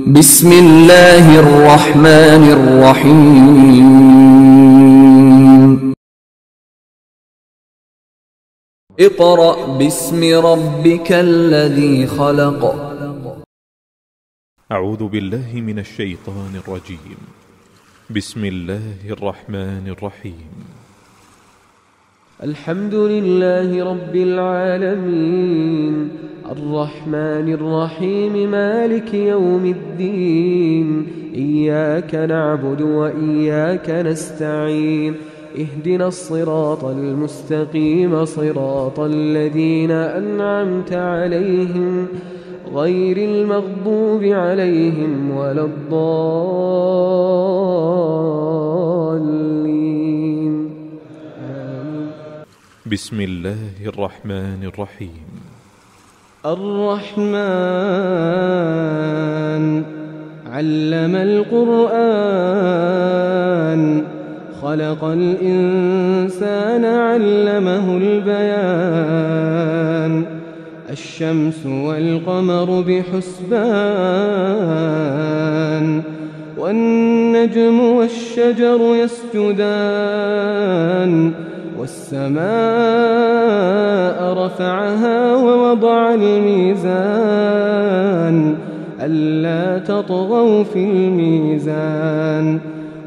بسم الله الرحمن الرحيم. اقرأ باسم ربك الذي خلق. أعوذ بالله من الشيطان الرجيم. بسم الله الرحمن الرحيم. الحمد لله رب العالمين الرحمن الرحيم مالك يوم الدين. إياك نعبد وإياك نستعين. اهدنا الصراط المستقيم صراط الذين أنعمت عليهم غير المغضوب عليهم ولا الضالين. بسم الله الرحمن الرحيم. الرحمن علم القرآن خلق الإنسان علمه البيان. الشمس والقمر بحسبان والنجم والشجر يسجدان. والسماء رفعها ووضع الميزان ألا تطغوا في الميزان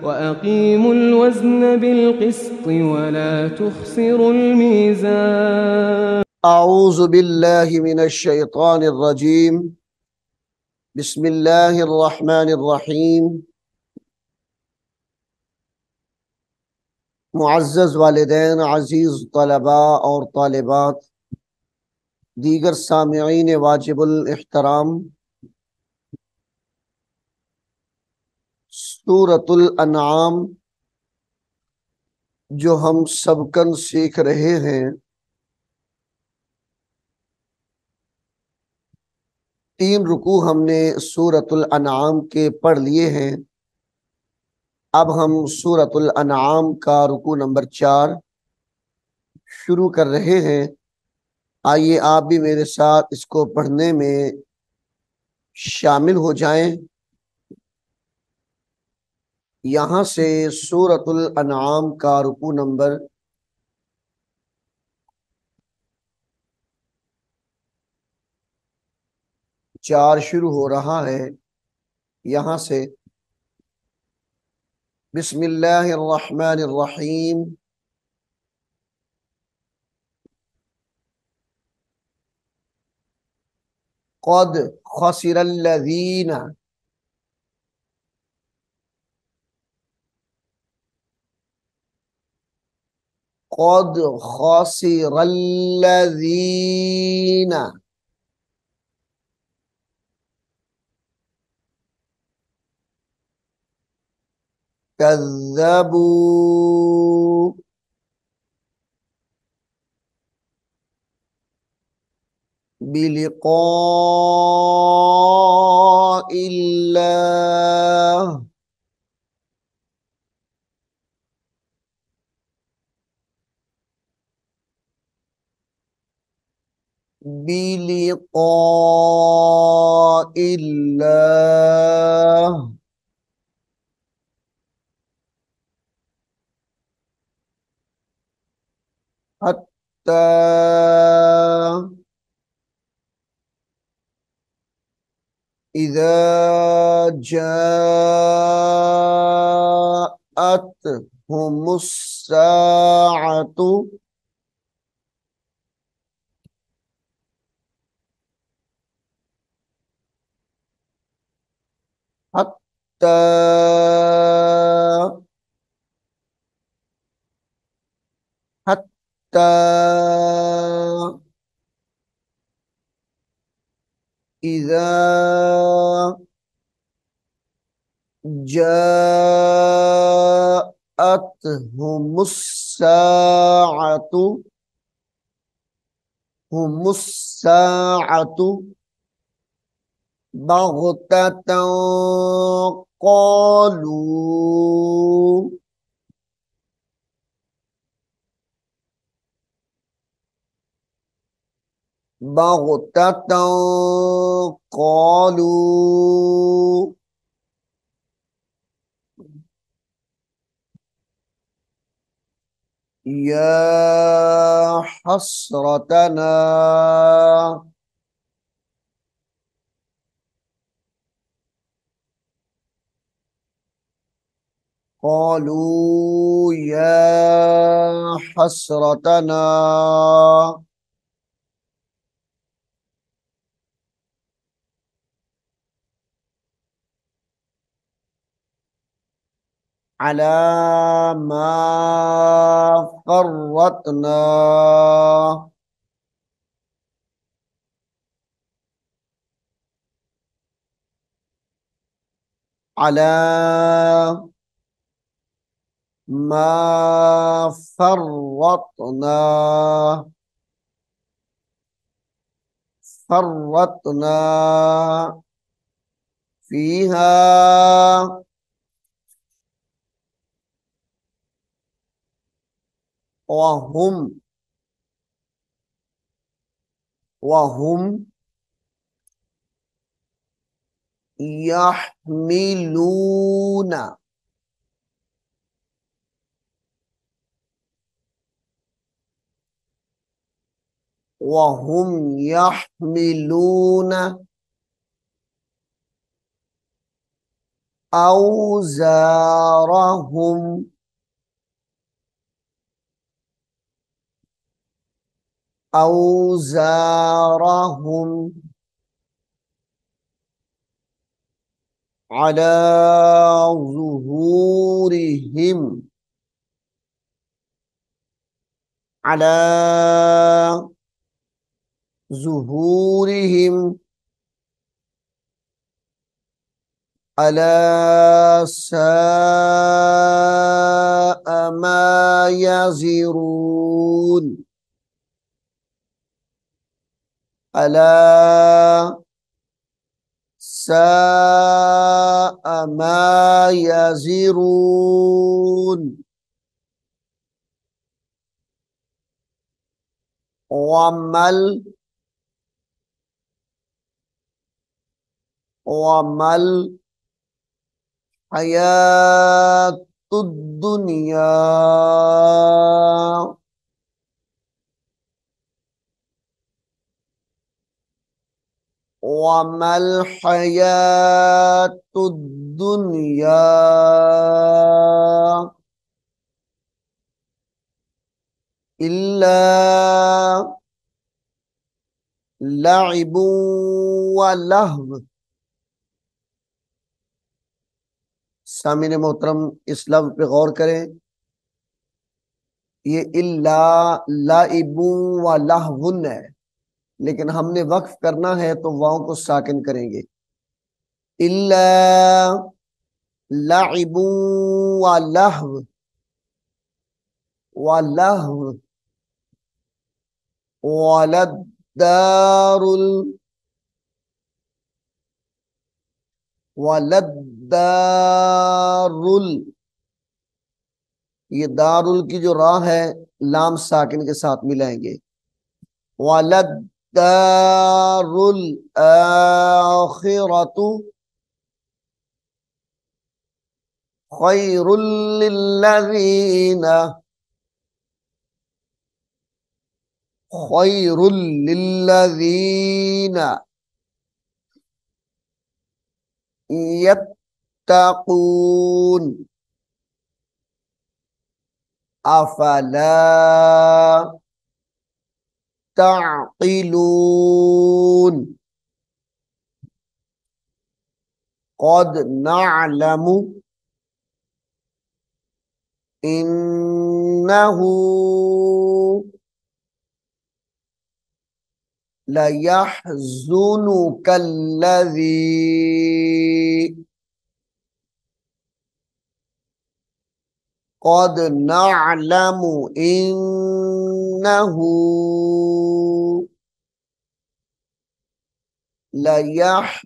وأقيموا الوزن بالقسط ولا تخسروا الميزان. أعوذ بالله من الشيطان الرجيم. بسم الله الرحمن الرحیم. मुअज़्ज़ज़ वालिदैन, अज़ीज़ तलबा और तालिबात, दीगर सामिईन वाजिबुल इहतराम, सूरतुल अनआम जो हम सबकन सीख रहे हैं, 3 रुकू हमने सूरतुल अनआम के पढ़ लिए हैं। अब हम सूरतुल अनआम का रुकू नंबर 4 शुरू कर रहे हैं। आइए आप भी मेरे साथ इसको पढ़ने में शामिल हो जाएं। यहाँ से सूरतुल अनआम का रुकू नंबर 4 शुरू हो रहा है। यहाँ से बिस्मिल्लाहिर्रहमानिर्रहीम। क़द ख़सिरल्लज़ीना क़द ख़सिरल्लज़ीना कज़्ज़बू बिलिक़ाइल्लाह बिलिक़ाइल्लाह हत्ता इज़ा जाअतहुमुस्साअतु हत्ता हत्ता इज़ा जाअतहुमुस्साअतु हुमुस्साअतु बग़ततन क़ालू बग़ततन क़ालू या हसरतना, क़ालू या हसरतना, अला मा फ़र्रतना, अला मा फ़र्रतना, फ़र्रतना फ़ीहा, वहुम वहुम यहमिलूना, वहुम यहमिलूना औज़ारहुम, औज़ारहुम अला ज़ुहूरिहिम, अला ज़ुहूरिहिम, अला साअ मा यज़िरून, अला साअ मा यज़िरून, वमल वमल हयातुद दुनिया, वमल हयातुद दुनिया इल्ला लइबुन व लहव। सामीन मोहतरम, इस लफ्ज़ पे गौर करें। ये इल्ला लाइबुन व लहवुन है, लेकिन हमने वक्फ करना है तो वाव को साकिन करेंगे। इल्ला लाइबुन व लहव, व लहव वलद दारुल, वलद दारुल, ये दारुल की जो रा है लाम साकिन के साथ मिलाएंगे। वलद दारुल आखिरतु खैरुल लिल्लज़ीना, खैरुल लिल्लज़ीना यत्तकून, अफला ताक़िलून, क़द नअलमु इन्नहु लयहज़ुनुकल्लज़ी, क़द नअलमु इन्नहु लयहज़ुनुकल्लज़ी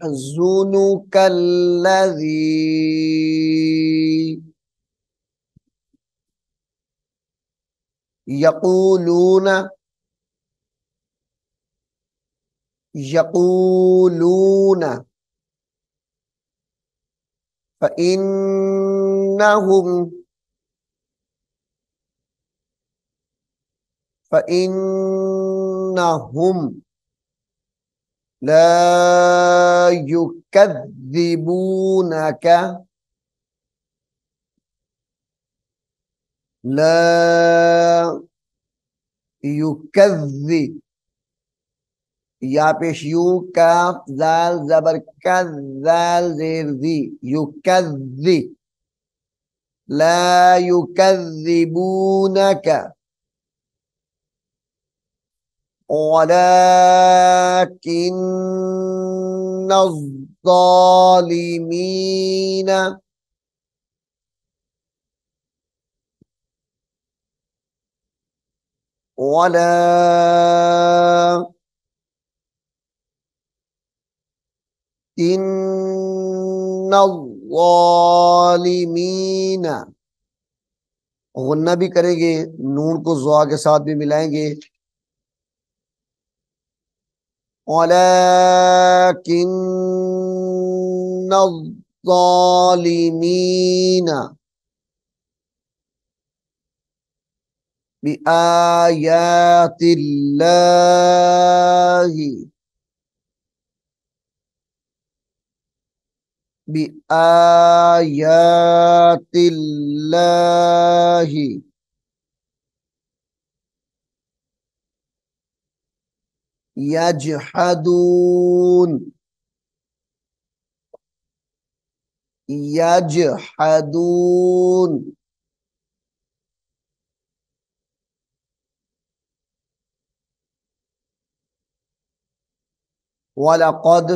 यक़ूलून, यक़ूलून फ़इन्नहुम फ़इन्नहुम ला युकज़्ज़िबूनका ला युकज़्ज़ि या पेश यू काफ जाल जबर का जाल जेर दी युकज़्ज़ि ला युकज़्ज़िबूनका वलाकिन्नज़्ज़ालिमीन वलाकिन्नज़्ज़ालिमीन गुन्ना भी करेंगे, नून को ज़ा के साथ भी मिलाएंगे। वलाकिन्नज़्ज़ालिमीन बिआयातिल्लाहि बिआयातिल्लाहि यजहदून यजहदून वलक़द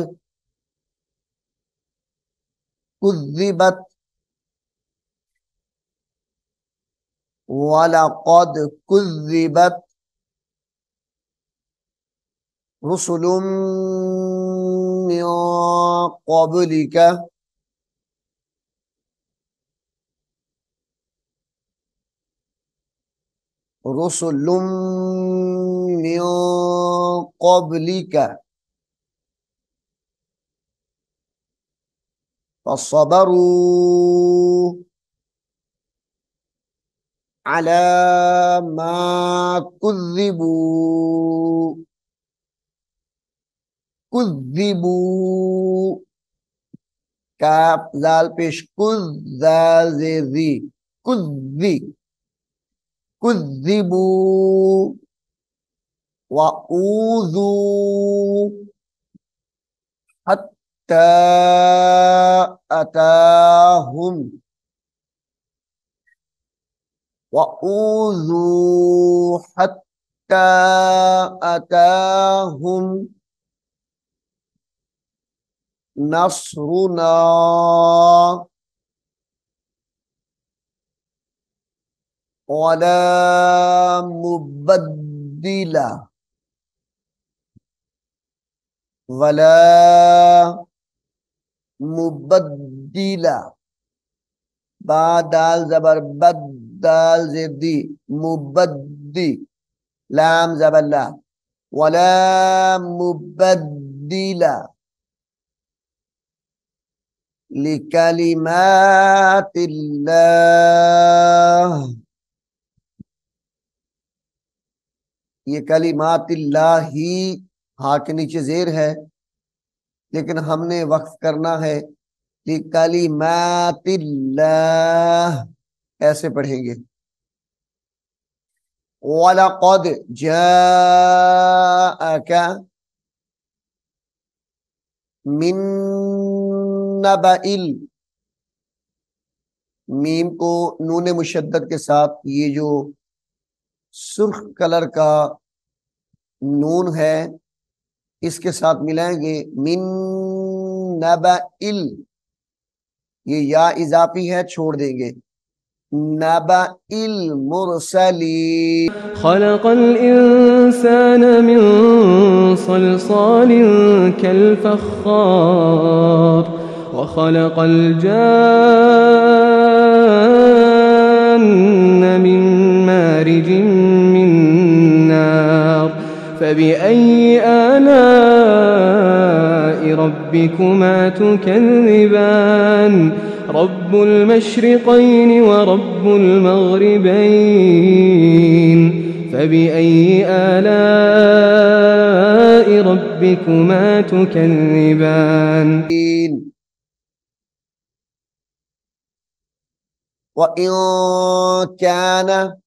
कुज़्ज़िबत वलक़द कुज़्ज़िबत रुसुलुम मिन क़ब्लिका रुसुलुम मिन क़ब्लिका फसबरू अला मा कुज़्ज़िबू कुज़्ज़िबू काफ जाल पेश कुज़ जाल ज़ेज़ी कुज़्ज़ी कुज़्ज़िबू वऊज़ू हत्ता अताहुम वऊज़ू हत्ता अताहुम नस्रुना वला मुबद्दिला वला मुबद्दिला बा दाल जबर बद दाल ज़ेदी मुबद्दी लाम जबर ला वला मुबद्दिला लिकलिमातिल्लाह ये कलिमातिल्लाह ही हा के नीचे जेर है, लेकिन हमने वक्फ करना है लिकलिमातिल्लाह ऐसे पढ़ेंगे। वलक़द जाअका मिन नबइल मीम को नून मुशद्दद के साथ ये जो सुर्ख कलर का नून है इसके साथ मिलाएंगे मिन नबइल, ये या इजाफी है छोड़ देंगे नबइल मुरसली खलक़ल इंसान मिन सलसालिन कल फ़ख़्ख़ार व खलक़ल जान्न मिन मारिजिन मिन नार फ़बिअय्यि आलाइ रब्बिकुमा तुकज़्ज़िबान रब्बुल मशरिक़ैनि व रब्बुल मग़रिबैन فبأي آلاء ربكما تكذبان وإن كان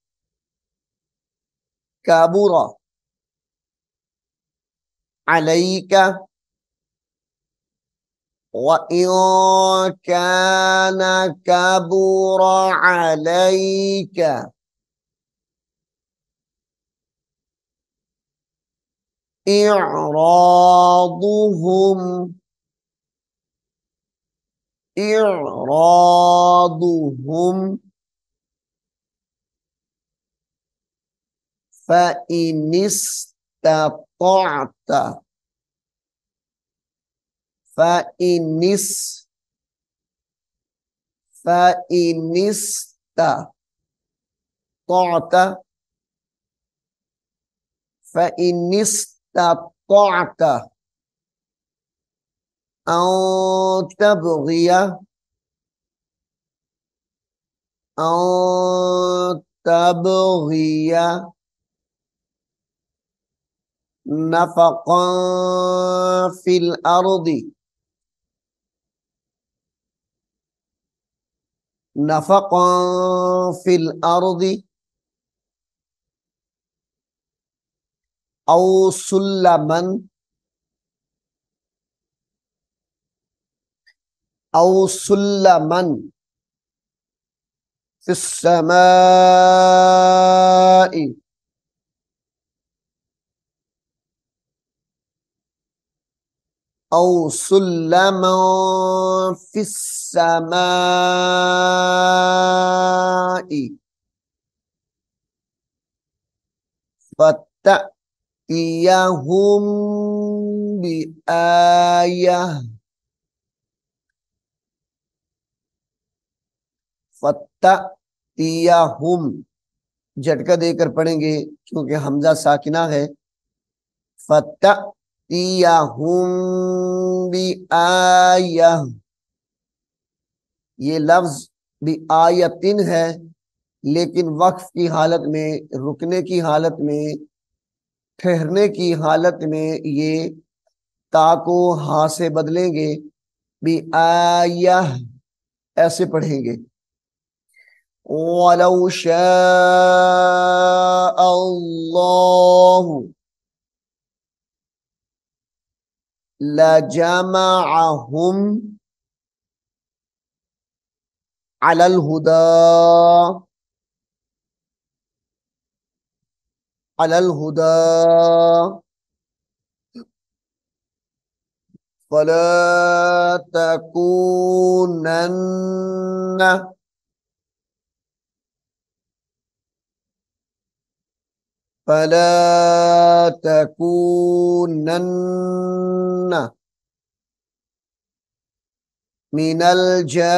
كبر عليك وإن كان كبر عليك إعراضهم فإن استطعت فإن استطعت فإن استطعت أن تبغي نفقا في الأرض أو سلما في السماء أو سلما في السماء فتأتيهم بآية فتأتيهم झटका देकर पढ़ेंगे क्योंकि हमजा साकिना है। फतअतियहुम बिआया, ये लफ्ज भी आयतिन है लेकिन वक्फ की हालत में, रुकने की हालत में, ठहरने की हालत में ये ता को हा से बदलेंगे, भी आया ऐसे पढ़ेंगे। वलौ शाअ अल्लाहु लजमअहुम अलल हुदा फला तकूनन्न मिनल जाहिलीन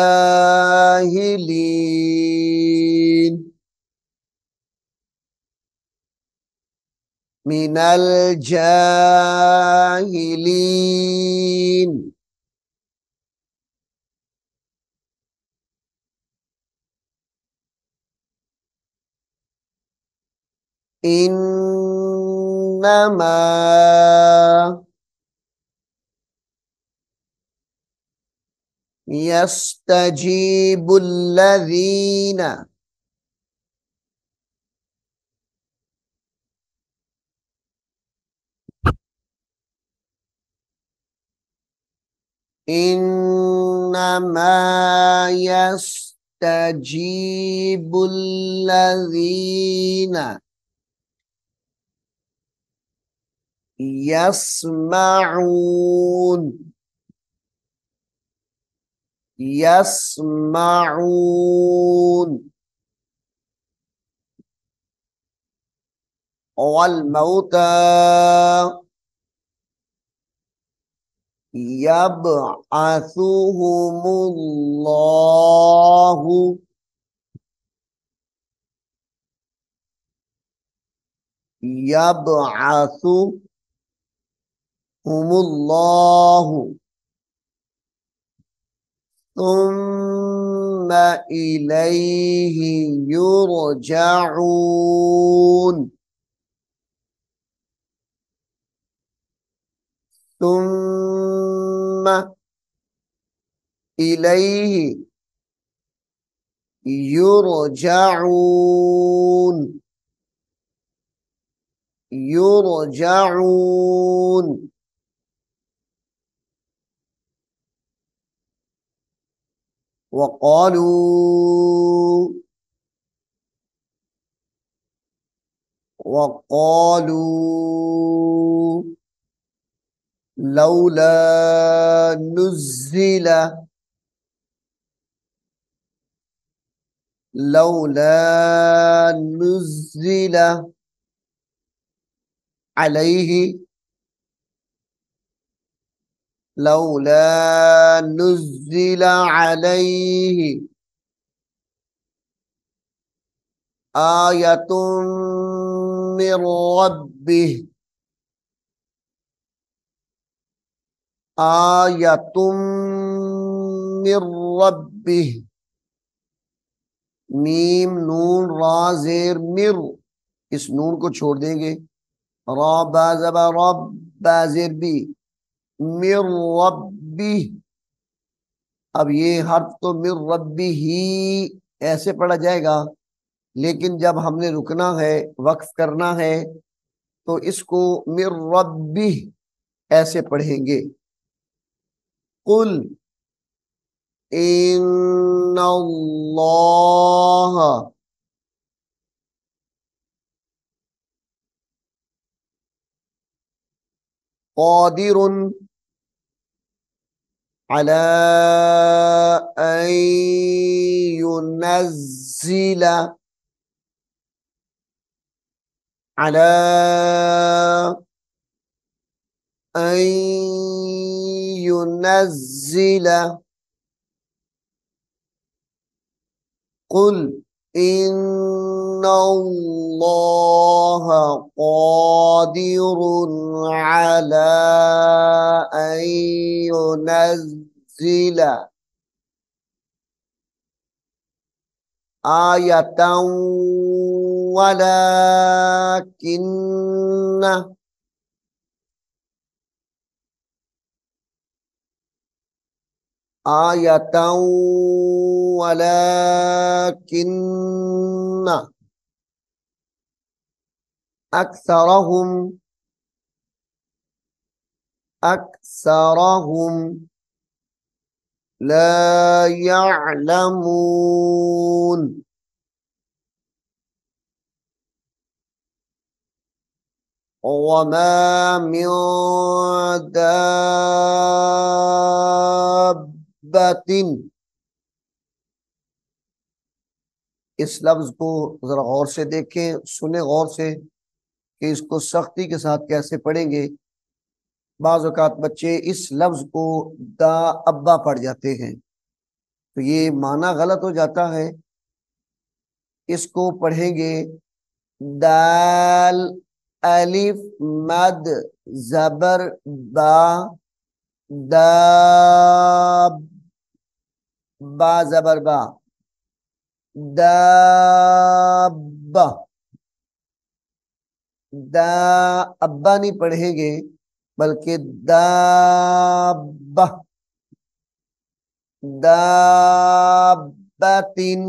इन्नमा यस्तजीबुल्लज़ीना इन्नमा यस्तजीबुल्लज़ीना यस्माऊन वल मौता यब्असुहुमुल्लाहु सुम्मा इलैहि युरजऊन। तुम्मा इलैहि युरजाऊन, युरजाऊन। वक़ालू, वक़ालू लौला नुज़्ज़िला, लौला नुज़्ज़िला अलैहि, लौला नुज़्ज़िला अलैहि आयतुम मिर रब्बिह, आयतुम मिर रब्बिह। मीम नून रा जेर मिर, इस नून को छोड़ देंगे। रा बा ज़बा रब, बा जेर बी, मिर रब्बी। अब ये हर्फ तो मिर रब्बी ही ऐसे पढ़ा जाएगा, लेकिन जब हमने रुकना है, वक्फ करना है, तो इसको मिर रब्बी ऐसे पढ़ेंगे। कुल इन्नल्लाह क़ादिरुन अला अन युनज़्ज़िला, अला अन युनज़्ज़िला। कुल इन्नल्लाह क़ादिरुन अला अन युनज़्ज़िला आयतन वलाकिन्न, आयतन वलाकिन्न अक्सरहुम, अक्सरहुम ला यअलमून। वमा मिन दाब्बतिन। इस लफ्ज को जरा गौर से देखें, सुने गौर से कि इसको सख्ती के साथ कैसे पढ़ेंगे। बाज़ औक़ात बच्चे इस लफ्ज को दा अब्बा पढ़ जाते हैं, तो ये माना गलत हो जाता है। इसको पढ़ेंगे दाल अलिफ मद जबर बा, दाब, बा जबर बा, दाब्बा। दा अब्बा नहीं पढ़ेंगे, बल्कि दाब्बा, दाब्बातिन।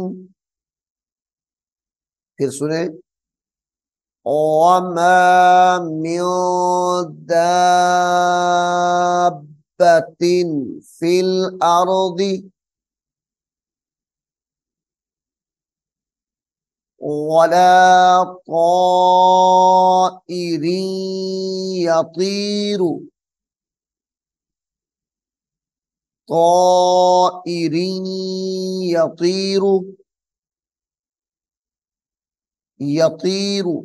फिर सुने, वमा मिन दाब्बातिन फिल अर्दी वला ताइरिन यतीरु, ताइरिन यतीरु, यतीरु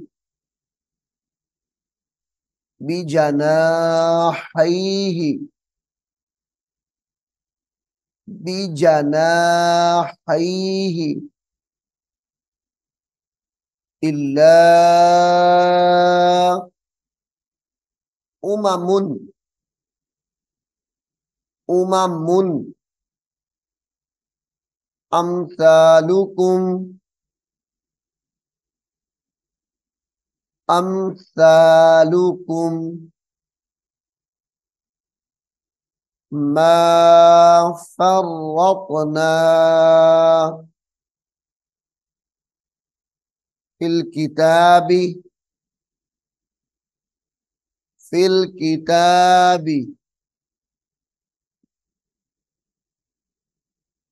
बिजनाहिही, बिजनाहिही इल्ला उममुन, उममुन अम्सालुकुम, अम्सालुकुम मा फर्रतना फिल किताबी, फिल किताबी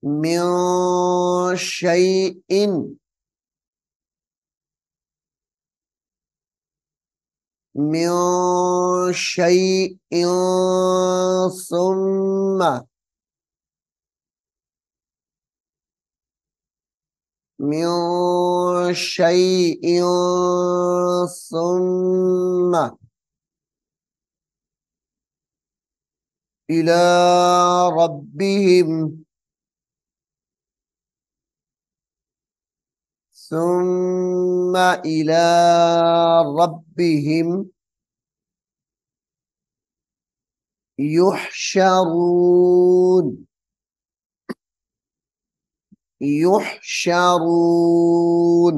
मिन शैइन, मिन शैइन सुम्मा, मिन शैइन सुम्मा इला रब्बिहिम, सुम्मा इला रब्बिहिम युहशरून, युहशरून।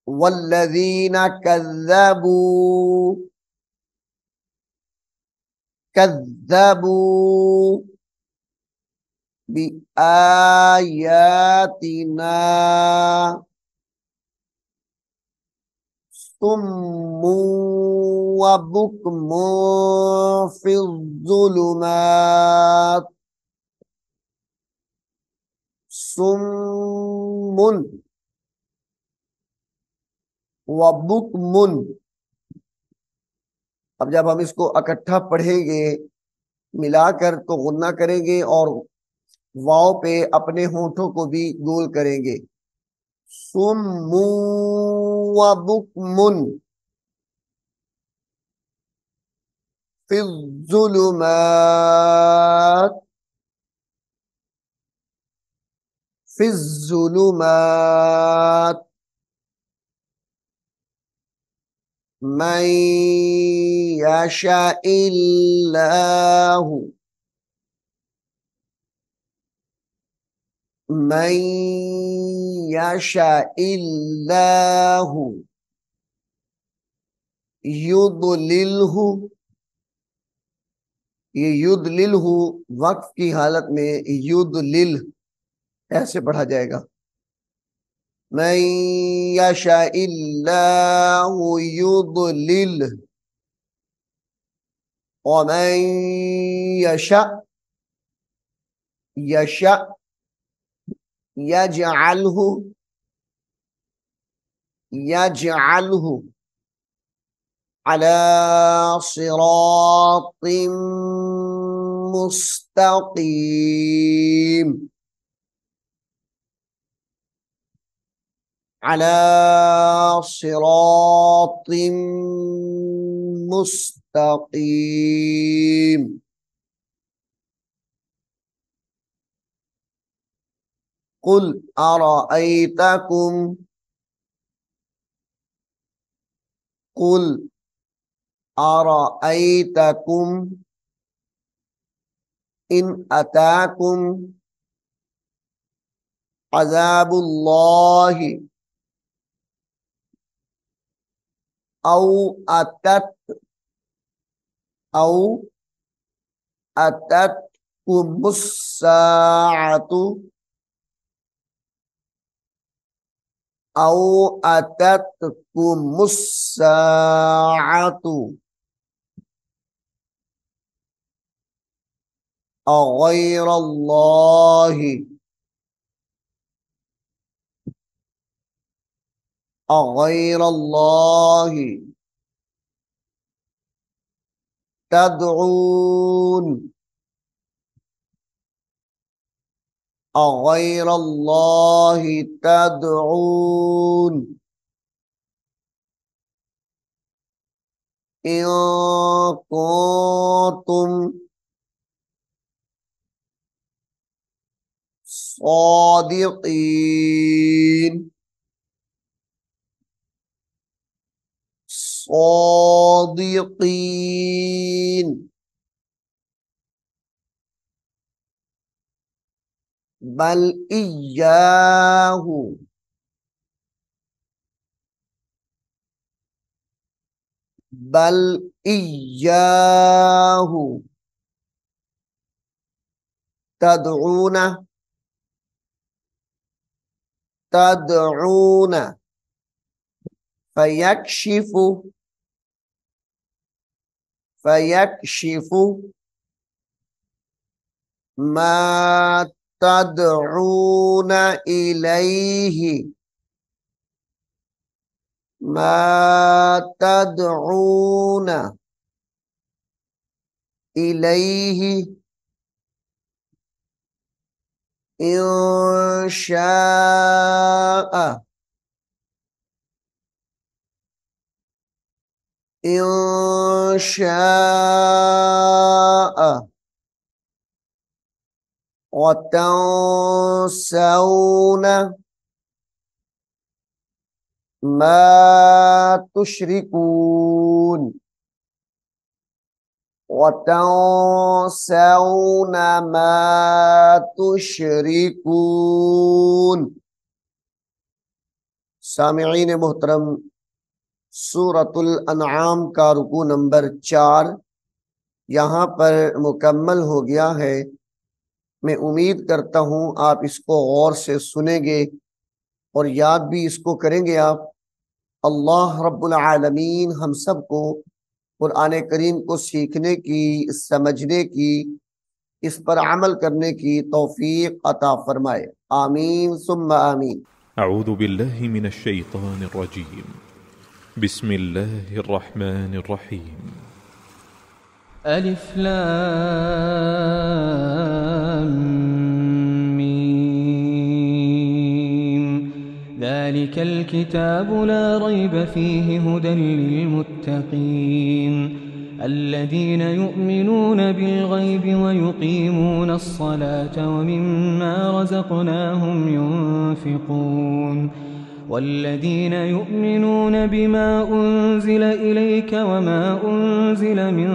वल्लज़ीना कज़्ज़बू, कज़्ज़बू बिआयातिना सुम्मु व बुक्मु फिज़्ज़ुलुमात, सुम्मुन व बुक्मुन। अब जब हम इसको इकट्ठा पढ़ेंगे मिलाकर तो गुन्ना करेंगे और वाव पे अपने होठों को भी गोल करेंगे। सुम्मु व बुक्मुन फिज़्ज़ुलुमात, फिज़्ज़ुलुमात मन यशाइल्लाहु, मन यशाइल्लाहु युद्लिल्हु। ये युद्लिल्हु वक्फ की हालत में युद्लिल ऐसे पढ़ा जाएगा। मन यशाइल्लाहु युद्लिल और मन यशा, यशा यजअलहु, यजअलहु अला सिरातिम मुस्तकीम, अला सिरातिम मुस्तकीम। कुल अरअयतकुम, कुल अरअयतकुम इन अताकुम अज़ाबुल्लाहि औ अतत, औ अततकुमुस्साअतु, औ अततकुमुस्साअतु अग़ैरल्लाहि, अग़ैरल्लाहि तदऊन, अग़ैरल्लाहि तदऊन इन कुन्तुम सादिक़ीन, सादिक़ीन बल इय्याहु, बल इय्याहु तदऊना तदऊना फयक्शिफु फयक्शिफु मा तदऊना इलैहि मा तदऊना इलैहि इंशाअ इंशाअ वतंसौना मा तुशरिकून वतंसौना मा तुशरिकून। सामिईन मोहतरम, सूरतुल अनआम का रुकू नंबर 4 यहाँ पर मुकम्मल हो गया है। मैं उम्मीद करता हूँ आप इसको गौर से सुनेंगे और याद भी इसको करेंगे आप। अल्लाह रब्बुल आलमीन हम सबको कुरान करीम को सीखने की, समझने की, इस पर अमल करने की तौफीक अता फरमाए। आमीन सुम्मा आमीन। أعوذ بالله من الشيطان الرجيم بسم الله الرحمن الرحيم ألف لام ميم ذلك الكتاب لا ريب فيه هدى للمتقين الذين يؤمنون بالغيب ويقيمون الصلاة ومما رزقناهم ينفقون والذين يؤمنون بما أنزل إليك وما أنزل من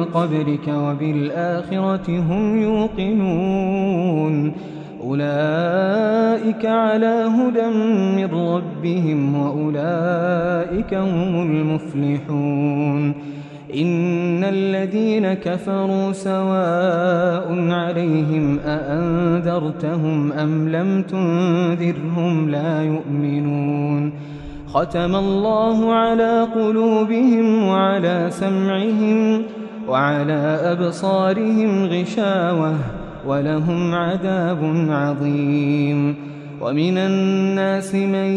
قبلك وبالآخرة هم يوقنون أولئك على هدى من ربهم وأولئك هم المفلحون إن الذين كفروا سواء عليهم أأنذرتهم أم لم تنذرهم لا يؤمنون ختم الله على قلوبهم وعلى سمعهم وعلى أبصارهم غشاوة ولهم عذاب عظيم ومن الناس من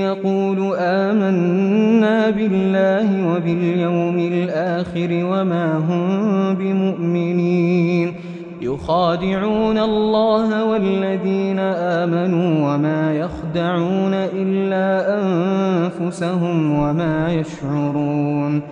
يقول آمنا بالله وباليوم الآخر وما هم بمؤمنين يخادعون الله والذين آمنوا وما يخدعون إلا أنفسهم وما يشعرون